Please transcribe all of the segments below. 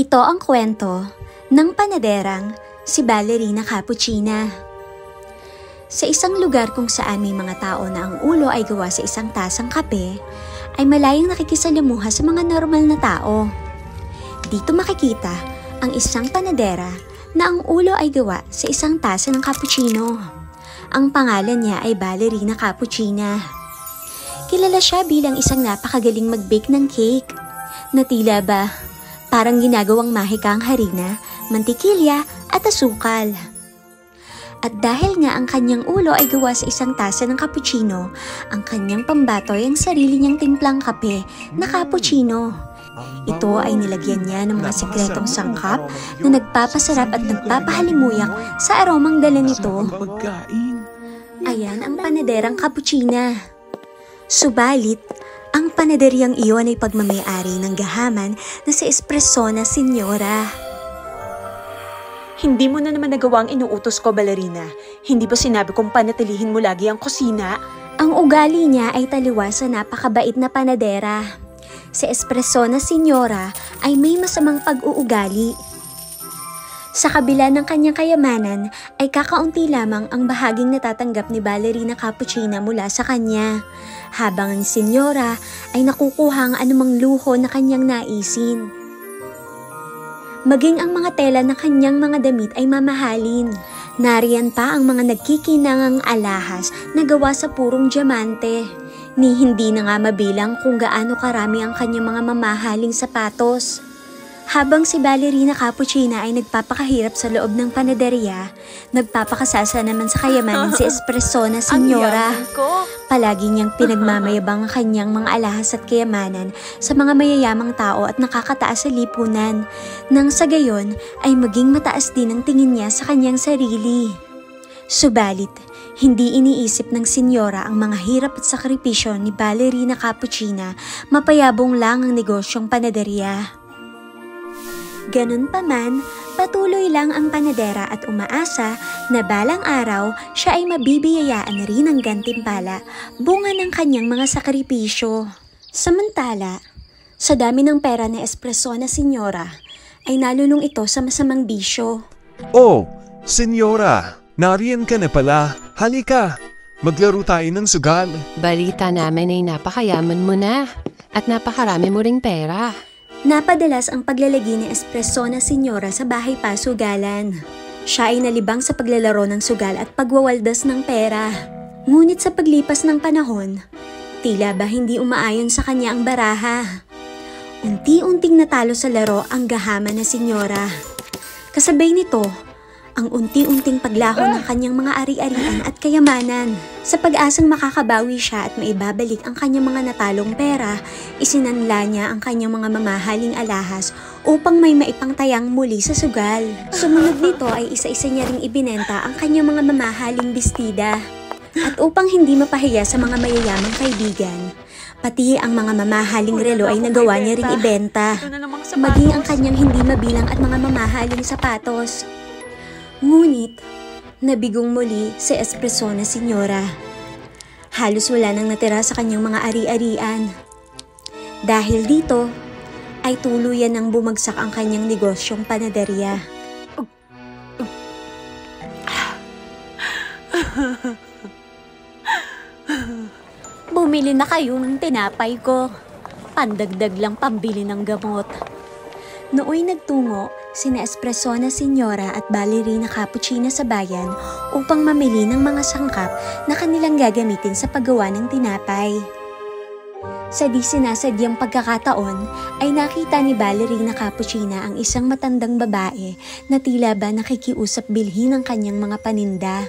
Ito ang kwento ng panaderang si Ballerina Cappuccina. Sa isang lugar kung saan may mga tao na ang ulo ay gawa sa isang tasang kape, ay malayang nakikisalamuha sa mga normal na tao. Dito makikita ang isang panadera na ang ulo ay gawa sa isang tasa ng cappuccino. Ang pangalan niya ay Ballerina Cappuccina. Kilala siya bilang isang napakagaling mag-bake ng cake na tila ba parang ginagawang mahika ang harina, mantikilya at asukal. At dahil nga ang kanyang ulo ay gawa sa isang tasa ng cappuccino, ang kanyang pambatoy ang sarili niyang timplang kape na cappuccino. Ito ay nilagyan niya ng mga sikretong sangkap na nagpapasarap at nagpapahalimuyak sa aromang dala nito. Ayan ang panaderang Cappuccina. Subalit, ang panaderyang iyon ay pagmamayari ng gahaman na si Espressona Signora. Hindi mo na naman nagawa ang inuutos ko, Ballerina. Hindi ba sinabi kong panatilihin mo lagi ang kusina? Ang ugali niya ay taliwas sa napakabait na panadera. Si Espressona Signora ay may masamang pag-uugali. Sa kabila ng kanyang kayamanan ay kakaunti lamang ang bahaging natatanggap ni Ballerina Cappuccina mula sa kanya, habang ang senyora ay nakukuha ang anumang luho na kanyang naisin. Maging ang mga tela ng kanyang mga damit ay mamahalin. Nariyan pa ang mga nagkikinangang alahas na gawa sa purong diamante. Ni hindi na nga mabilang kung gaano karami ang kanyang mga mamahaling sapatos. Habang si Ballerina Cappuccina ay nagpapakahirap sa loob ng panaderya, nagpapakasasa naman sa kayamanan si Espressona Signora. Palagi niyang pinagmamayabang ang kanyang mga alahas at kayamanan sa mga mayayamang tao at nakakataas sa lipunan, nang sa gayon ay maging mataas din ang tingin niya sa kanyang sarili. Subalit, hindi iniisip ng senyora ang mga hirap at sakripisyo ni Ballerina Cappuccina, mapayabong lang ang negosyong panaderya. Ganun pa man, patuloy lang ang panadera at umaasa na balang araw siya ay mabibiyayaan rin ng gantimpala bunga ng kanyang mga sakripisyo. Samantala, sa dami ng pera ni Espressona Signora, ay nalulung ito sa masamang bisyo. Oh, senyora, nariyan ka na pala. Halika, maglaro tayo ng sugal. Balita namin ay napakayaman mo na at napakarami mo ring pera. Napadalas ang paglalagi ni Espressona Signora sa bahay pasugalan. Siya ay nalibang sa paglalaro ng sugal at pagwawaldas ng pera. Ngunit sa paglipas ng panahon, tila ba hindi umaayon sa kanya ang baraha. Unti-unting natalo sa laro ang gahaman na senyora. Kasabay nito, ang unti-unting paglaho ng kanyang mga ari-arian at kayamanan. Sa pag-asang makakabawi siya at maibabalik ang kanyang mga natalong pera, isinanla niya ang kanyang mga mamahaling alahas upang may maipangtayang muli sa sugal. Sumunod nito ay isa-isa niya ring ibinenta ang kanyang mga mamahaling bestida. At upang hindi mapahiya sa mga mayayamang kaibigan, pati ang mga mamahaling relo ay nagawa niya ring ibenta, maging ang kanyang hindi mabilang at mga mamahaling sapatos. Ngunit, nabigong muli si Espressona Signora. Halos wala nang natira sa kanyang mga ari-arian. Dahil dito, ay tuluyan nang bumagsak ang kanyang negosyong panaderya. Bumili na kayo ng tinapay ko. Pandagdag lang pambili ng gamot. Nooy nagtungo sina Espressona Signora at Ballerina Cappuccina sa bayan upang mamili ng mga sangkap na kanilang gagamitin sa paggawa ng tinapay. Sa di sinasadyang pagkakataon ay nakita ni Ballerina Cappuccina ang isang matandang babae na tila ba nakikiusap bilhin ng kanyang mga paninda.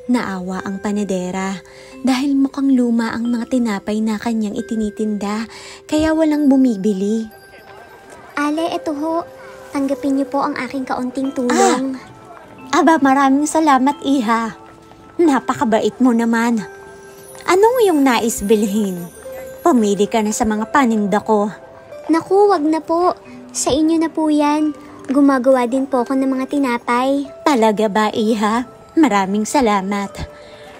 Naawa ang panadera dahil mukhang luma ang mga tinapay na kanyang itinitinda kaya walang bumibili. Ale, eto ho. Tanggapin niyo po ang aking kaunting tulong. Aba, maraming salamat, iha. Napakabait mo naman. Anong iyong nais bilhin? Pumili ka na sa mga paninda ko. Naku, wag na po. Sa inyo na po yan. Gumagawa din po ako ng mga tinapay. Talaga ba, iha? Maraming salamat.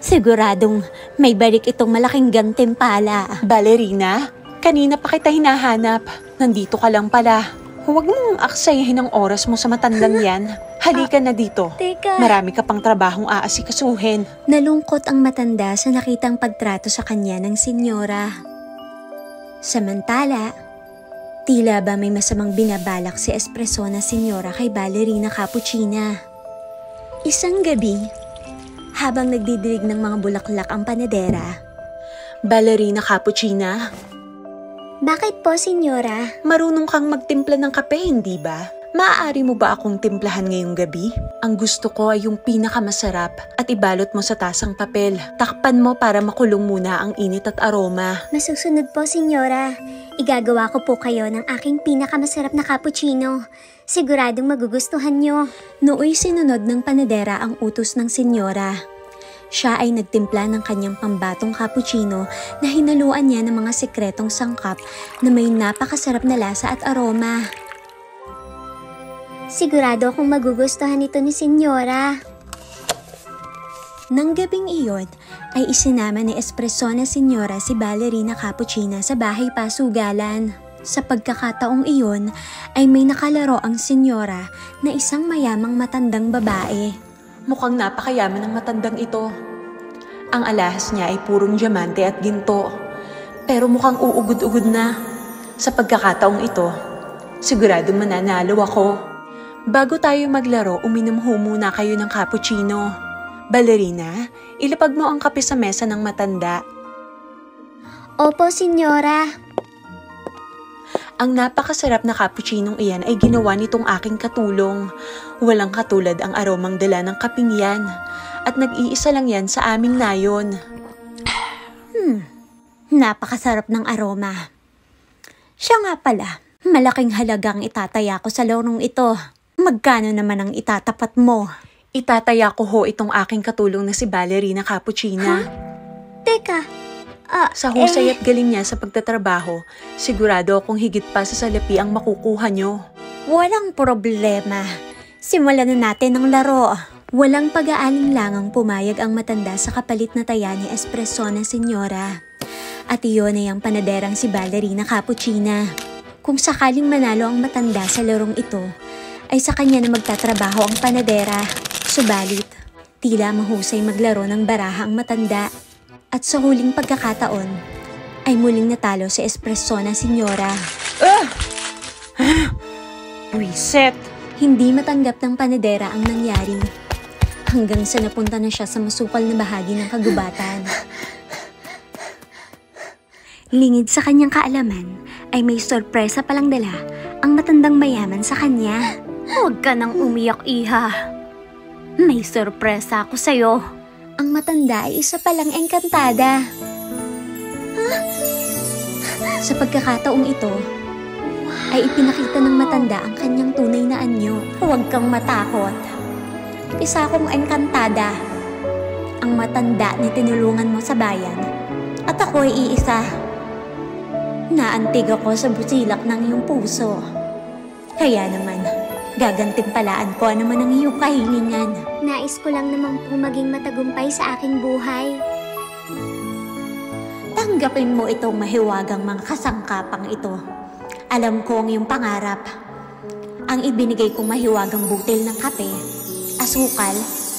Siguradong may balik itong malaking gantimpala. Ballerina, kanina pa kita hinahanap. Nandito ka lang pala. Huwag mong aksayahin ang oras mo sa matandang yan. Halika na dito. Teka. Marami ka pang trabahong aasikasuhin. Nalungkot ang matanda sa nakitang pagtrato sa kanya ng senyora. Samantala, tila ba may masamang binabalak si espresso na senyora kay Ballerina Cappuccina. Isang gabi, habang nagdidilig ng mga bulaklak ang panadera. Ballerina Cappuccina, Bakit po, senyora? marunong kang magtimpla ng kape, hindi ba? Maaari mo ba akong timplahan ngayong gabi? Ang gusto ko ay yung pinakamasarap at ibalot mo sa tasang papel. Takpan mo para makulong muna ang init at aroma. Masusunod po, senyora. Igagawa ko po kayo ng aking pinakamasarap na cappuccino. Siguradong magugustuhan nyo. Nooy sinunod ng panadera ang utos ng senyora. Siya ay nagtimpla ng kanyang pambatong cappuccino na hinaluan niya ng mga sekretong sangkap na may napakasarap na lasa at aroma. Sigurado akong magugustuhan ito ni senyora. Nang gabing iyon, ay isinama ni espresso na senyora si Ballerina Cappuccina sa bahay pasugalan. Sa pagkakataong iyon, ay may nakalaro ang senyora na isang mayamang matandang babae. Mukhang napakayaman ng matandang ito. Ang alahas niya ay purong diamante at ginto. Pero mukhang uugod-ugod na. Sa pagkakataong ito, siguradong mananalo ako. Bago tayo maglaro, uminom ho muna kayo ng cappuccino. Ballerina, ilapag mo ang kape sa mesa ng matanda. Opo, senyora. Ang napakasarap na cappuccinong iyan ay ginawa nitong aking katulong. Walang katulad ang aromang dala ng kaping yan. At nag-iisa lang yan sa aming nayon. Napakasarap ng aroma. Siya nga pala, malaking halagang itataya ko sa larong ito. Magkano naman ang itatapat mo? Itataya ko ho itong aking katulong na si Ballerina Cappuccina. Teka, Sa husay at galing niya sa pagtatrabaho, sigurado akong higit pa sa salapi ang makukuha nyo. walang problema. Simulan na natin ang laro. Walang pag-aalinlangang pumayag ang matanda sa kapalit na taya ni espresso na senyora. At iyon ay ang panaderang si Ballerina Cappuccina. Kung sakaling manalo ang matanda sa larong ito, ay sa kanya na magtatrabaho ang panadera. Subalit, tila mahusay maglaro ng baraha ang matanda. At sa huling pagkakataon, ay muling natalo si espresso na senyora. Reset! Hindi matanggap ng panadera ang nangyari. Hanggang sa napunta na siya sa masukal na bahagi ng kagubatan. Lingid sa kanyang kaalaman, ay may sorpresa palang dala ang matandang mayaman sa kanya. Huwag ka nang umiyak, iha. May sorpresa ako sa'yo. Ang matanda ay isa palang engkantada. Sa pagkakataong ito, ay ipinakita ng matanda ang kanyang tunay na anyo. Huwag kang matakot. Isa akong engkantada. Ang matanda ni tinulungan mo sa bayan. At ako ay iisa. Naantig ako sa busilak ng iyong puso. Kaya naman, gagantimpalaan ko naman ang iyong kahilingan. Nais ko lang naman po maging matagumpay sa aking buhay. Tanggapin mo itong mahiwagang mga kasangkapang ito. Alam ko ang iyong pangarap. Ang ibinigay kong mahiwagang butil ng kape, asukal,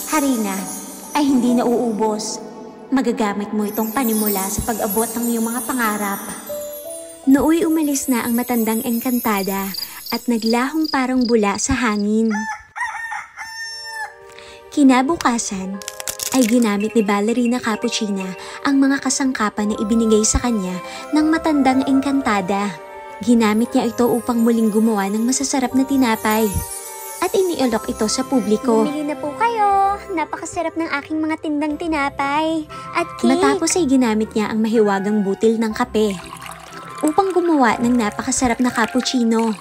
harina, ay hindi nauubos. Magagamit mo itong panimula sa pag-abot ng iyong mga pangarap. Nooy umalis na ang matandang engkantada at naglahong parang bula sa hangin. Kinabukasan, ay ginamit ni Ballerina Cappuccina ang mga kasangkapan na ibinigay sa kanya ng matandang engkantada. Ginamit niya ito upang muling gumawa ng masasarap na tinapay. At inialok ito sa publiko. Bumili na po kayo. Napakasarap ng aking mga tindang tinapay. At cake. Matapos ay ginamit niya ang mahiwagang butil ng kape upang gumawa ng napakasarap na cappuccino.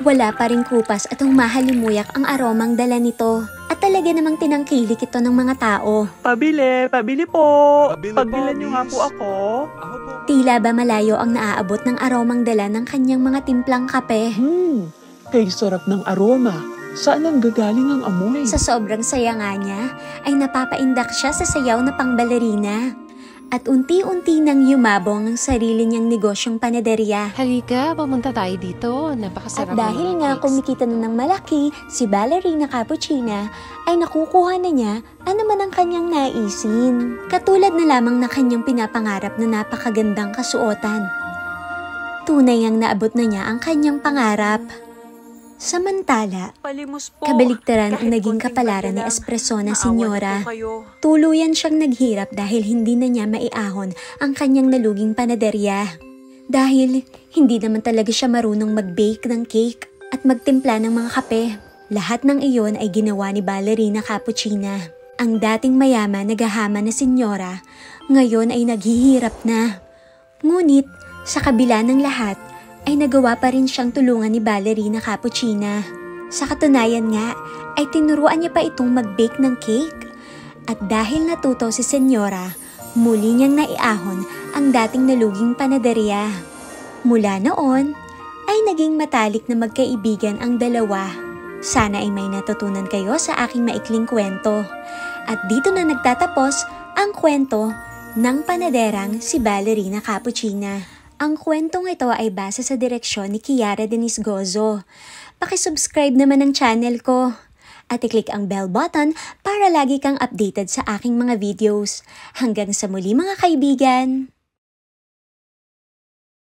Wala pa ring kupas at humahalimuyak ang aromang dala nito. At talaga namang tinangkilik ito ng mga tao. Pabili po. Pabili Pabilan po, niyo nga miss. po ako. Ako po. Tila ba malayo ang naaabot ng aromang dala ng kanyang mga timplang kape. Kay sarap ng aroma. Saan ang gagaling ang amoy? Sa sobrang saya nga niya, ay napapaindak siya sa sayaw na pangbalerina. At unti-unti nang yumabong ang sarili niyang negosyong panaderya. Halika, pumunta tayo dito. Napakasarap At dahil ng mga nga cakes. kumikita na ng malaki, si Ballerina Cappuccina ay nakukuha na niya ano man ang kanyang naisin. Katulad na lamang na kanyang pinapangarap na napakagandang kasuotan. Tunay ang naabot na niya ang kanyang pangarap. Samantala, Palimos po. kabaligtaran ang Kahit naging konting kapalaran ni bagay lang, Espresso na maawa senyora. na po kayo. Tuluyan siyang naghirap dahil hindi na niya maiahon ang kanyang naluging panaderya. Dahil hindi naman talaga siya marunong mag-bake ng cake at magtimpla ng mga kape. Lahat ng iyon ay ginawa ni Ballerina Cappuccina. Ang dating mayaman nagahama na senyora, ngayon ay naghihirap na. Ngunit, sa kabila ng lahat, ay nagawa pa rin siyang tulungan ni Ballerina Cappuccina. Sa katunayan nga, ay tinuruan niya pa itong mag-bake ng cake. At dahil natuto si senyora, muli niyang naiahon ang dating naluging panaderya. Mula noon, ay naging matalik na magkaibigan ang dalawa. Sana ay may natutunan kayo sa aking maikling kwento. At dito na nagtatapos ang kwento ng panaderang si Ballerina Cappuccina. Ang kwentong ito ay base sa direksyon ni Kiara Denise Gozo. Pakisubscribe naman ang channel ko at i-click ang bell button para lagi kang updated sa aking mga videos. Hanggang sa muli mga kaibigan!